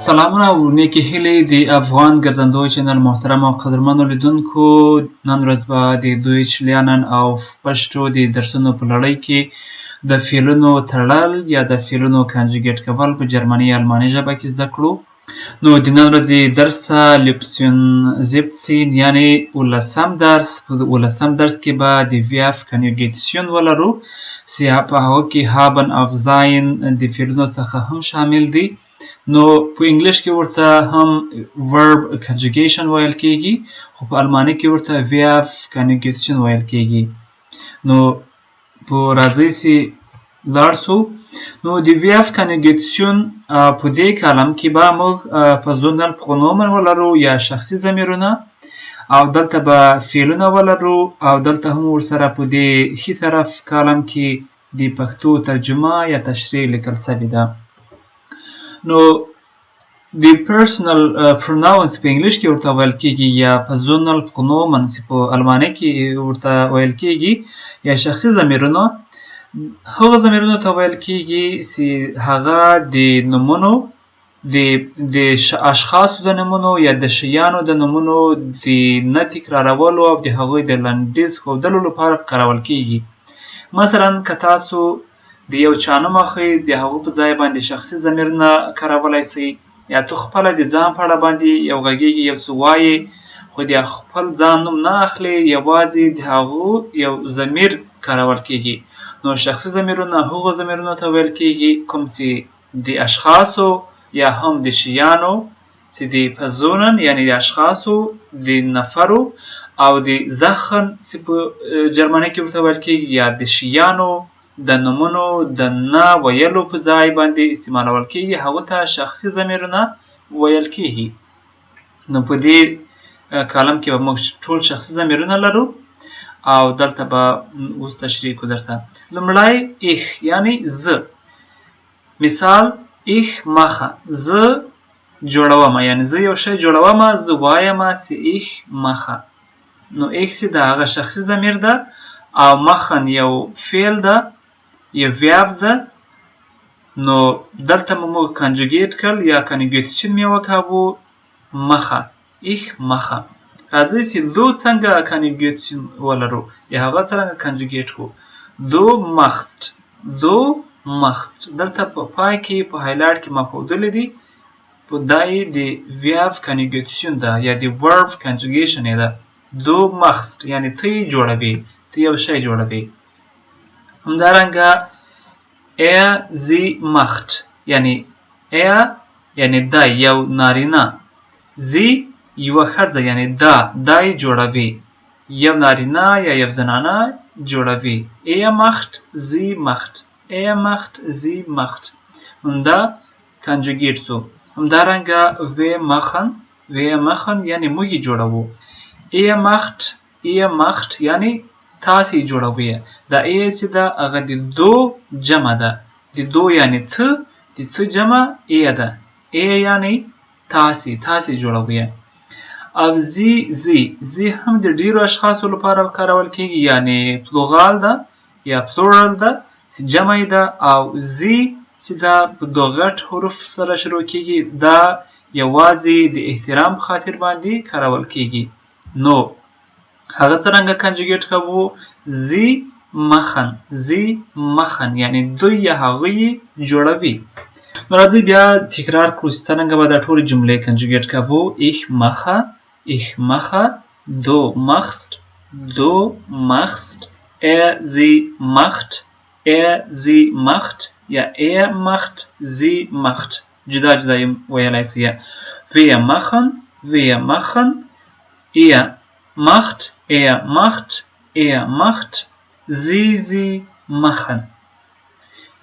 سلامونه او نیکی هیلې د افغان ګرځندوی چینل محترم او قدرمنو لیدونکو. نن ورځ به د دویچ لرنن او پښتو د درسونو په لړۍ کې د فعلونو تړل یا د فعلونو کنجوګیټ کول په جرمني یا الماني ژبه کې زده کړو. نو د نن ورځې درس ته لیکسیون 17 یعنی ولسم درس. په ولسم درس کې به د ویف کنجوګیټسیون ولرو چې په هغه کې هابن او زاین د فعلونو څخه هم شامل دي. نو په انګلیش کې ورته هم verb conjugation ویل کېږي، خو په الماني کې ورته verb conjugation ویل کېږي. نو په راځي چې لاړ شو. نو د verb conjugation په دې کالم کې به موږ personal pronomen ولرو یا شخصي ضمیرونه، او دلته به فعلونه ولرو، او دلته هم ورسره په دې ښي طرف کالم کې د پښتو ترجمه یا تشریح لیکل شوې ده. نو د personal pronouns په انګلیش کې ورته ویل کېږي یا personal pronouns په الماني کې ورته ویل کېږي یا شخصي ضمیرونه. هغه ضمیرونه ته ویل کېږي چې هغه د نومونو د اشخاصو د نومونو یا د شیانو د نومونو د نه تکرارولو او د هغوی د لنډیز ښودلو لپاره کارول کېږي. مثلا که تاسو د یو چا نوم اخلئ، د هغه په ځای باندې شخصي ضمیر نه کارولی شئ، یا تو خپله د ځان په اړه باندې یو غږیږي، یو څه وایې، خو د خپل ځان نوم نه اخلئ، یوازې د هغو یو ضمیر کارول کېږي. نو شخصي ضمیرونه هغو ضمیرونو ته ویل کېږي کوم چې د اشخاصو یا هم د شیانو چې د personen یعنی د اشخاصو، د نفرو، او د زخن چې په جرمني کې ورته ویل کېږي یا د شیانو د نومونو د نه ویلو په ځای باندې استعمالول کېږي، هغه ته شخصي ضمیرونه ویل کېږي. نو په دې کالم کې به موږ ټول شخصي ضمیرونه لرو، او دلته به اوس تشریح کو درته. لومړی ich یعنی زه. مثال ich mache، زه جوړوم، یعنی زه یو شی جوړوم، زه وایم چې ich mache. نو ich چې د هغه شخصي ضمیر ده، او machen یو فعل ده، یو verb ده. نو دلته موږ کنجوګیټ کړل یا کنجوګیټشن مې وکاوه mache، ich mache. راځئ چې دو څنګه کنجوګیټشن ولرو یا هغه څنګه کنجوګیټ کړو. du machst، du machst دلته په پای کې په هایلایټ کې ما ښودلی دي، په دای د verb کنجوګیټشن ده یا د verb کنجوګیشن یې ده. du machst یعنی ته یې جوړوي، ته یو شی جوړوي. همدارنګه sie macht یعنی یعنی دا یو نارینه، sie یوه ښځه یعنی دا یې جوړوي، یو نارینه یا یو زنانه جوړوي. macht، sie macht، macht، sie macht. همدا کنجوګیټ شو. همدارنګه wir machen یعنی موږ یې جوړوو. macht یعنی تاسې جوړوي. دا چې ده هغه د دو جمع ده، د دو یعنی ته، د ته جمع ده، یعنی تاسې جوړوي. او زی هم د ډیرو اشخاصو لپاره کارول کېږي، یعنی پلوغال ده یا پلورال ده چې جمع ده. او زی چې دا په دو غټ حروف سره شروع کېږي، دا یوازې د احترام په خاطر باندې کارول کېږي. نو هغه څرنګه کنجوګیټ کوو؟ sie machen یعنی دوی یا هغوی جوړوي. نو راځئ بیا تکرار کړو چې څرنګه به دا ټولې جملې کنجوګیټ کوو. ich mache، du machst، sie macht، sie macht، یا macht، sie macht. جدا یې ویلی شئ. wir machen، ihr macht، sie machen.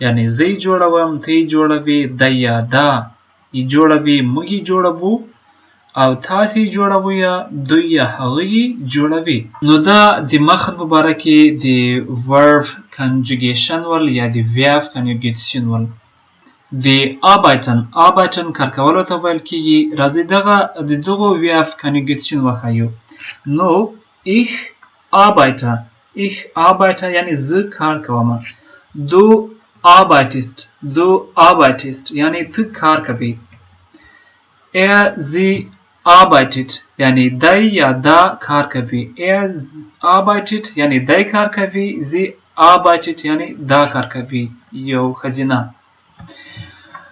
یعنی زه یې جوړوم، ته یې جوړوي، دی یا دا یې جوړوي، موږ یې جوړوو، او تاسې یې جوړوئ، دوی یا هغه یې جوړوي. نو دا د machen په باره کې د verb conjugation ول یا د verb conjugation ول. د arbeiten کار کولو ته ویل کېږي. راځئ د دغو verb conjugation وښیو. نو ich arbeite یعنی زه کار کوم. du arbeitest یعنی ته کار کوي. sie arbeitet یعنی دی یا دا کار کوي. arbeitet یعنی دی کار کوي. sie arbeitet یعنی دا کار کوي یو ښځینه.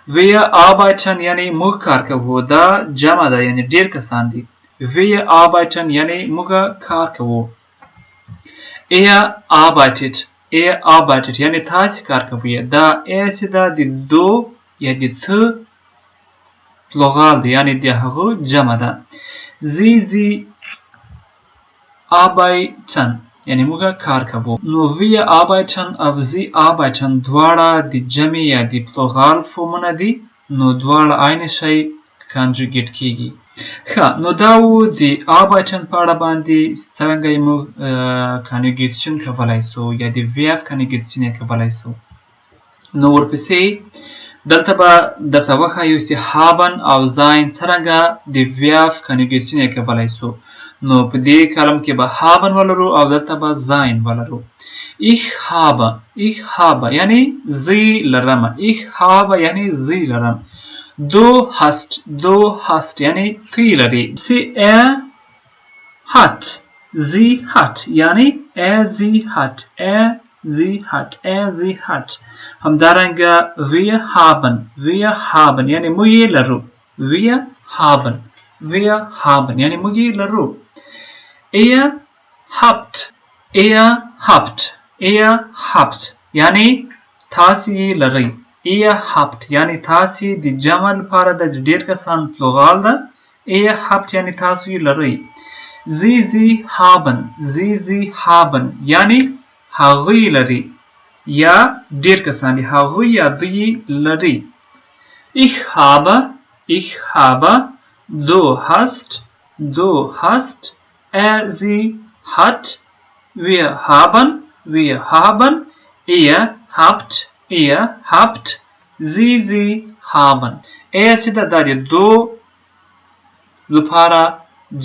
wir arbeiten یعنی موږ کار کوو. دا جمع ده یعنی ډیر کسان دي. wir arbeiten یعنی موږ کار کوو. arbeitet یعنی تاسو کار کوي. دا چې دا د دو یا د څه plural دی یعنی د هغه جمع ده. sie arbeiten یعنی موږ کار کوو. نو wir arbeiten او sie arbeiten دواړه د جمع یا د plural فورمونه دي. نو دواړه عین شی کنجوګیټ کیږي. ښه نو دا و د arbeiten په اړه باندې څنګه موږ کنجوګیشن کولای سو یا د verb کنجوګیشن کولای سو. نو ورپسې دلته به درته وښایو چې haben او sein څرنګه د verb کنجوګیشن کولای سو. نو په دې کلم کې به haben ولرو او دلته به sein ولرو. ich habe یعنی زی لرم. ich habe یعنی زی لرم. du hast یعنی تی لري. sie hat یعنی sie hat. همدارنګه wir haben یعنی موږ لرو. wir haben یعنی موږ لرو. ihr habt یعنی تاسو لرئ. ihr habt یعنی تاسو د جمع لپاره د ډیر کسان plural ده. ihr habt یعنی تاسو لرئ. sie haben یعنی هغوی لري یا ډیر کسان دي. هغوی یا دوی لري. ich habe du hast sie hat wir haben ihr habt sie haben. چې دا د دو لپاره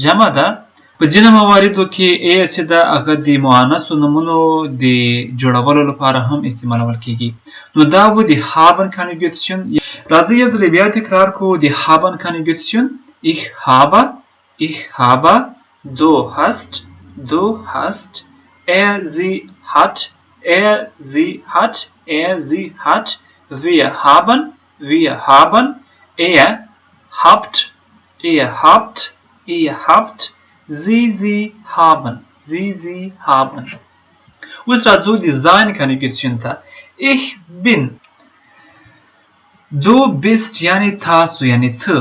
جمع ده. په ځینو مواردو کې چې دا هغه د مؤنث نومونو د جوړولو لپاره هم استعمالول کیږي. نو دا و د haben کنجوګیشن. راځئ یو ځل بیا تکرار کوو د haben کنجوګیشن. ich habe du hast sie hat wir haben ihr habt sie haben. اوس راځو د sein کنجوګیشن ته. ich bin du bist یعنی تاسو یعنی ته.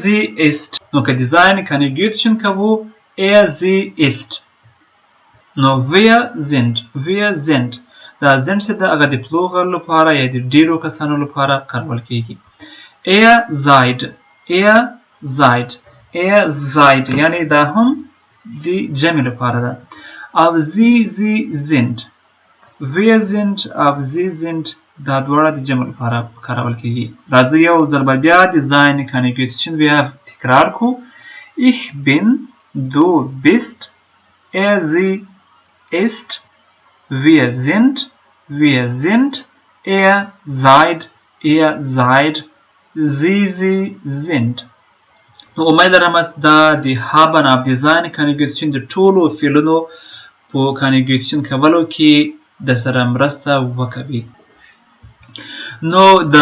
sie ist نو که د sein کنجوګیشن کوو sie ist. نو wir sind دا sind چې دا هغه د plural لپاره یا د ډیرو کسانو لپاره کارول کیږي. ihr seid یعنی دا هم د جمع لپاره ده. او sie sind wir sind او sie sind دا دواړه د جمع لپاره کارول کیږي. راځئ یو ځل بیا د sein کنجوګیشن بیا تکرار کو. ich bin du bist sie ist wir sind ihr seid sie sind. نو امید لرم دا د haben او د sein کنجوګیشن د ټولو فعلونو په کنجوګیشن کولو کې د سره مرسته وکوي. نو د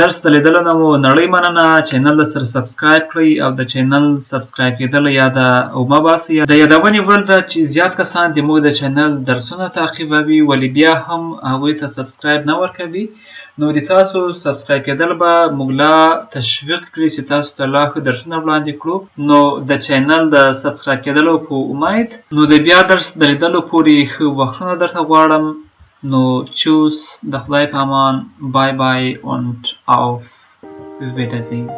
درس د لیدلو نه مو نړۍ مننه. چینل سره سبسکرایب کړئ او د چینل سبسکرایب کېدل یاد او مه باسئ. د یادونې وړ ده چې زیات کسان د موږ د چینل درسونه تعقیبوي ولې بیا هم هغوی ته سبسکرایب نه ورکوي. نو د تاسو سبسکرایب کېدل به موږ لا تشویق کړي چې تاسو ته لا ښه درسونه وړاندې کړو. نو د چینل د سبسکرایب کېدلو په امید نو د بیا درس د لیدلو پورې ښه وختونه درته غواړم. No, tschüss, د خدای په امان. Bye bye und auf Wiedersehen.